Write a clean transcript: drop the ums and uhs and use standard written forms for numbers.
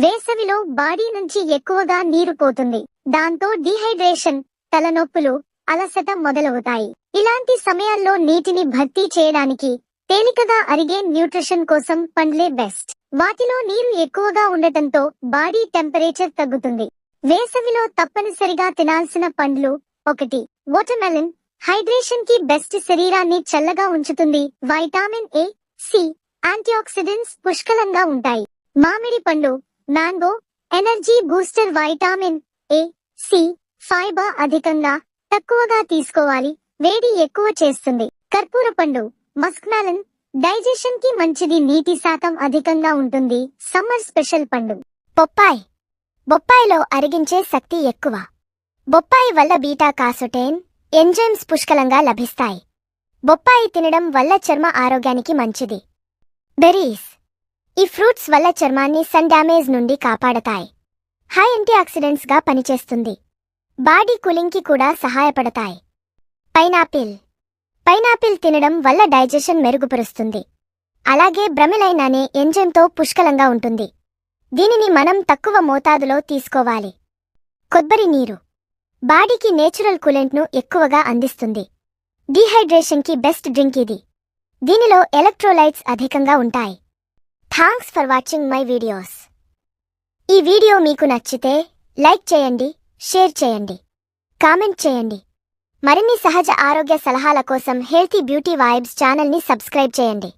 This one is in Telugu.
వేసవిలో బాడీ నుంచి ఎక్కువగా నీరు పోతుంది. దాంతో డీహైడ్రేషన్, తలనొప్పులు, అలసట మొదలవుతాయి. ఇలాంటి సమయాల్లో నీటిని భర్తీ చేయడానికి తేలికగా అరిగే న్యూట్రిషన్ కోసం పండ్లే బెస్ట్. వాటిలో నీరు ఎక్కువగా ఉండటంతో బాడీ టెంపరేచర్ తగ్గుతుంది. వేసవిలో తప్పనిసరిగా తినాల్సిన పండ్లు: 1. వాటర్మెలన్. హైడ్రేషన్ కి బెస్ట్, శరీరాన్ని చల్లగా ఉంచుతుంది. వైటామిన్ ఏ, సి, యాంటీఆక్సిడెంట్స్ పుష్కలంగా ఉంటాయి. మామిడి పండు, mango. Energy booster. Vitamin A, C, fibre అధికంగా, తక్కువగా తీసుకోవాలి. వేడి ఎక్కువ చేస్తుంది. కర్పూర పండు, మస్క్మెలన్. డైజెషన్ కి మంచిది. నీటి శాతం అధికంగా ఉంటుంది. సమ్మర్ స్పెషల్ పండు బొప్పాయి. బొప్పాయిలో అరిగించే శక్తి ఎక్కువ. బొప్పాయి వల్ల బీటా కారోటీన్ ఎంజైమ్స్ పుష్కలంగా లభిస్తాయి. బొప్పాయి తినడం వల్ల చర్మ ఆరోగ్యానికి మంచిది. బెర్రీస్. ఈ ఫ్రూట్స్ వల్ల చర్మాన్ని సన్ డ్యామేజ్ నుండి కాపాడతాయి. హై యాంటీఆక్సిడెంట్స్ గా పనిచేస్తుంది. బాడీ కూలింగ్ కి కూడా సహాయపడతాయి. పైనాపిల్. పైనాపిల్ తినడం వల్ల డైజెషన్ మెరుగుపరుస్తుంది. అలాగే బ్రమిలైన్ అనే ఎంజైమ్తో పుష్కలంగా ఉంటుంది. దీనిని మనం తక్కువ మోతాదులో తీసుకోవాలి. కొబ్బరి నీరు. బాడీకి నేచురల్ కూలెంట్ను ఎక్కువగా అందిస్తుంది. డీహైడ్రేషన్ కి బెస్ట్ డ్రింక్ ఇది. దీనిలో ఎలక్ట్రోలైట్స్ అధికంగా ఉంటాయి. Thanks for watching my videos. ఈ వీడియో మీకు నచ్చితే లైక్ చేయండి, షేర్ చేయండి, కామెంట్ చేయండి. మరిన్ని సహజ ఆరోగ్య సలహాల కోసం హెల్తీ బ్యూటీ వైబ్స్ ఛానల్ని సబ్స్క్రైబ్ చేయండి.